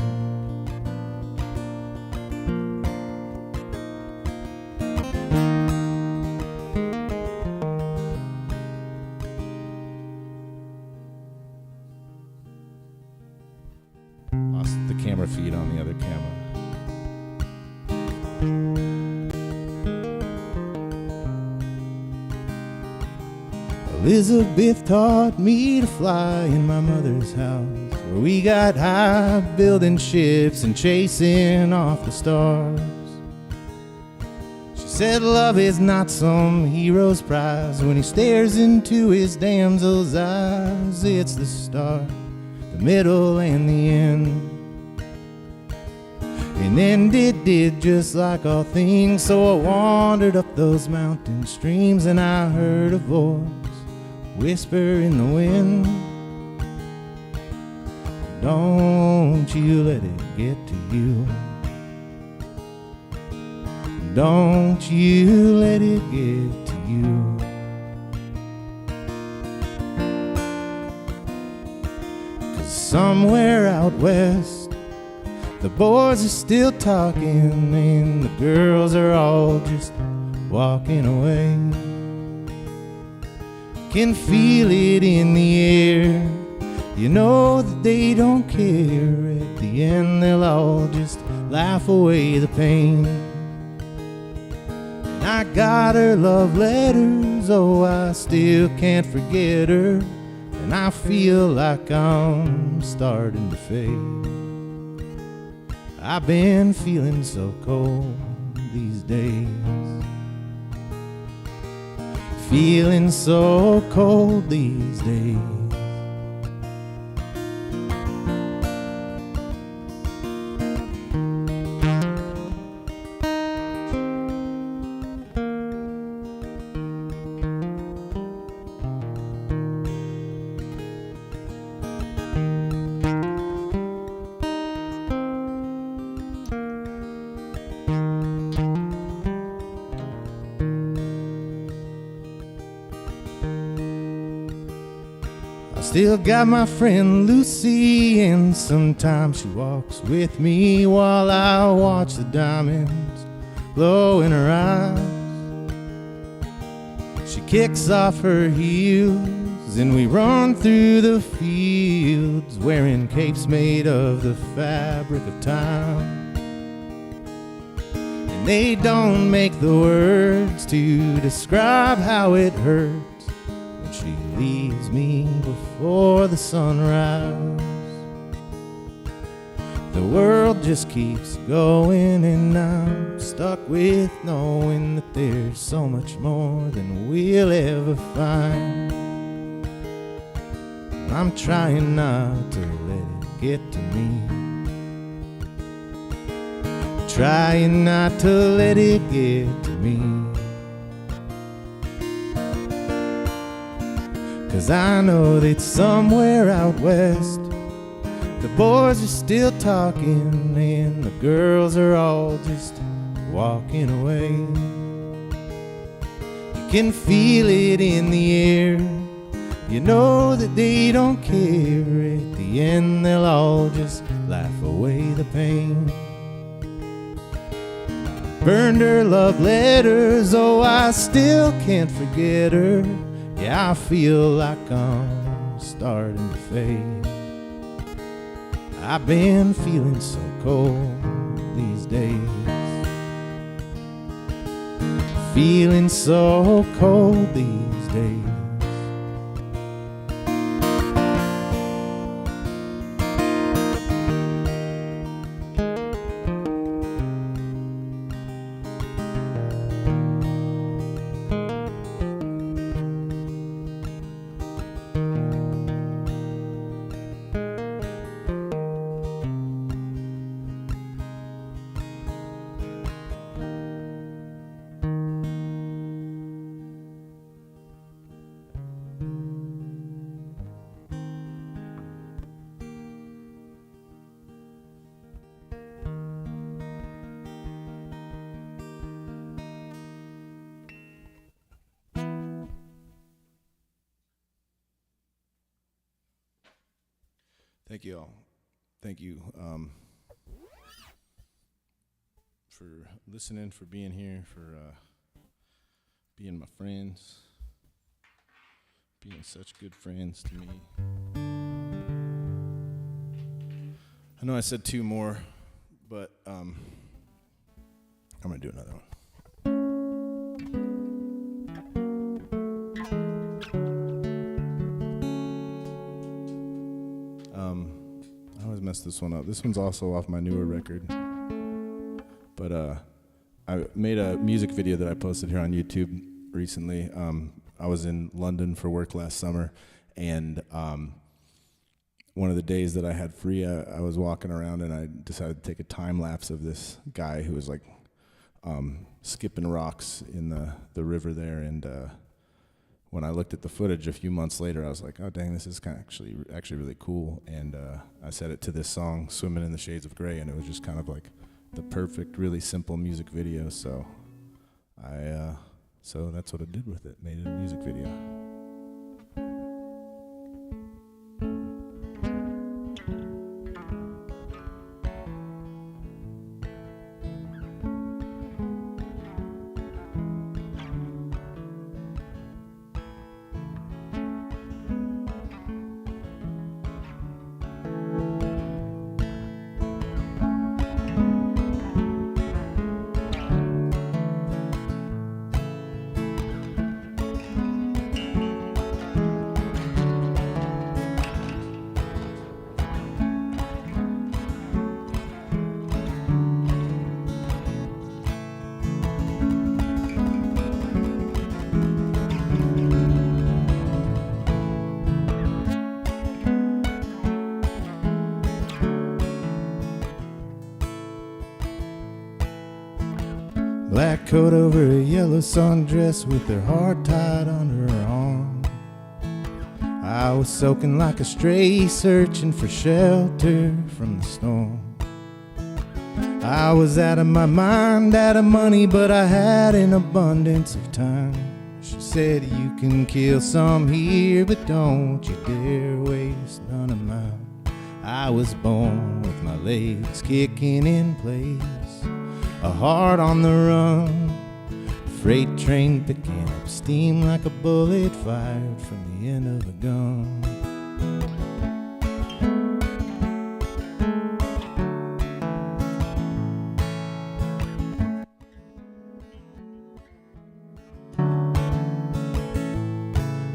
Lost the camera feed on the other camera. Elizabeth taught me to fly in my mother's house, where we got high building ships and chasing off the stars. She said love is not some hero's prize. When he stares into his damsel's eyes, it's the start, the middle, and the end. And then it did just like all things. So I wandered up those mountain streams, and I heard a voice whisper in the wind. Don't you let it get to you. Don't you let it get to you. Somewhere out west, the boys are still talking, and the girls are all just walking away. Can feel it in the air. You know that they don't care. At the end they'll all just laugh away the pain. And I got her love letters, oh, I still can't forget her. And I feel like I'm starting to fade. I've been feeling so cold these days. Feeling so cold these days. I still got my friend Lucy, and sometimes she walks with me while I watch the diamonds glow in her eyes. She kicks off her heels and we run through the fields, wearing capes made of the fabric of time. And they don't make the words to describe how it hurts when she leaves me before the sunrise. The world just keeps going, and I'm stuck with knowing that there's so much more than we'll ever find. I'm trying not to let it get to me, trying not to let it get to me. 'Cause I know that somewhere out west, the boys are still talking and the girls are all just walking away. You can feel it in the air. You know that they don't care. At the end they'll all just laugh away the pain. Burned her love letters, oh I still can't forget her. Yeah, I feel like I'm starting to fade. I've been feeling so cold these days. Feeling so cold these days. Thank you all. Thank you for listening, for being here, for being my friends, being such good friends to me. I know I said two more, but I'm going to do another one. I always mess this one up. This one's also off my newer record. But I made a music video that I posted here on YouTube recently. I was in London for work last summer, and one of the days that I had free, I was walking around and I decided to take a time lapse of this guy who was like skipping rocks in the river there. And when I looked at the footage a few months later, I was like, oh dang, this is actually really cool. And I set it to this song, Swimming in the Shades of Grey, and it was just kind of like the perfect, really simple music video. So so that's what I did with it, made it a music video. Black coat over a yellow sundress with her heart tied under her arm. I was soaking like a stray, searching for shelter from the storm. I was out of my mind, out of money, but I had an abundance of time. She said, you can kill some here, but don't you dare waste none of mine. I was born with my legs kicking in place, a heart on the run, freight train picking up steam like a bullet fired from the end of a gun.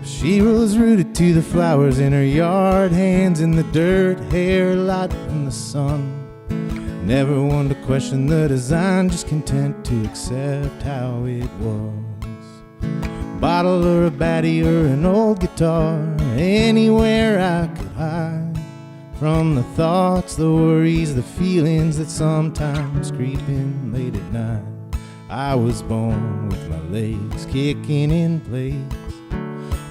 She was rooted to the flowers in her yard, hands in the dirt, hair light from the sun. Never one to question the design, just content to accept how it was. Bottle or a baddie or an old guitar, anywhere I could hide from the thoughts, the worries, the feelings that sometimes creep in late at night. I was born with my legs kicking in place,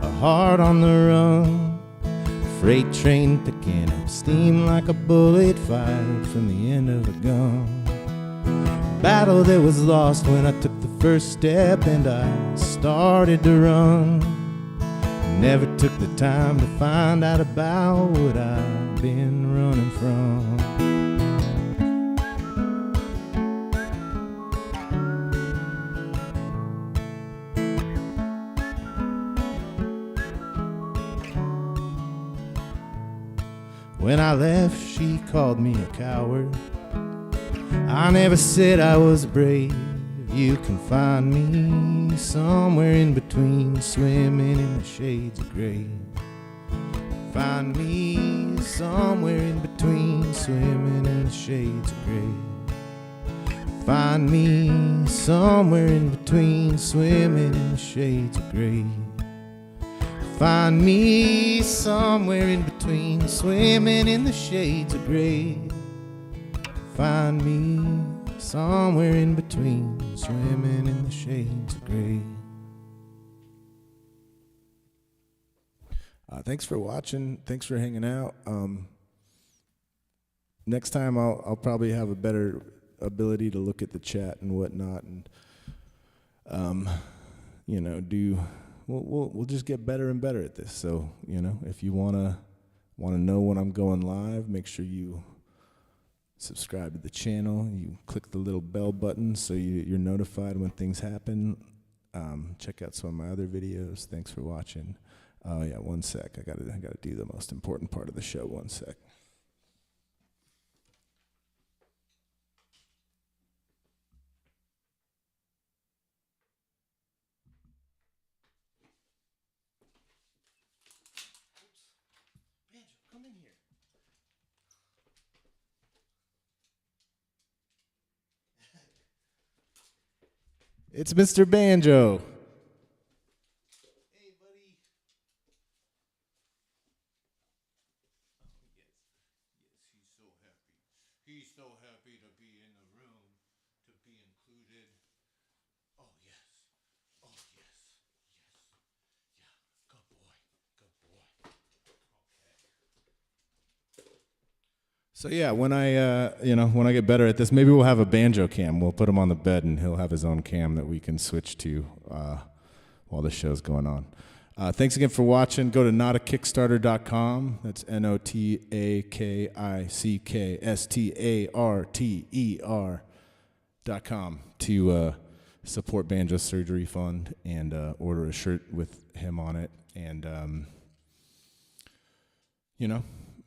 a heart on the run, freight train picking up steam like a bullet fired from the end of a gun. Battle that was lost when I took the first step and I started to run. Never took the time to find out about what I've been running from. When I left, she called me a coward. I never said I was brave. You can find me somewhere in between, swimming in the shades of gray. Find me somewhere in between, swimming in the shades of gray. Find me somewhere in between, swimming in the shades of gray. Find me somewhere in between, swimming in the shades of gray. Find me somewhere in between, swimming in the shades of gray. Thanks for watching. Thanks for hanging out. Next time I'll probably have a better ability to look at the chat and whatnot, and we'll just get better and better at this. So if you wanna know when I'm going live, make sure you subscribe to the channel. You click the little bell button so you're notified when things happen. Check out some of my other videos. Thanks for watching. Yeah, one sec. I gotta do the most important part of the show. One sec. Banjo, come in here. It's Mr. Banjo. Hey, buddy. Yes, he's so happy. He's so happy to be in the room, to be included. Oh, yes. Oh, yes. Yes. Yeah. Good boy. Good boy. Okay. So yeah, when I get better at this, maybe we'll have a banjo cam. We'll put him on the bed, and he'll have his own cam that we can switch to while the show's going on. Thanks again for watching. Go to notakickstarter.com. That's notakickstarter.com to support Banjo Surgery Fund and order a shirt with him on it. And,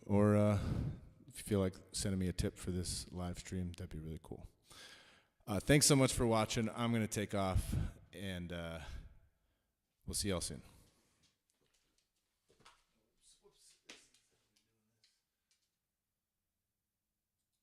or if you feel like sending me a tip for this live stream, that'd be really cool. Thanks so much for watching. I'm going to take off, and we'll see y'all soon.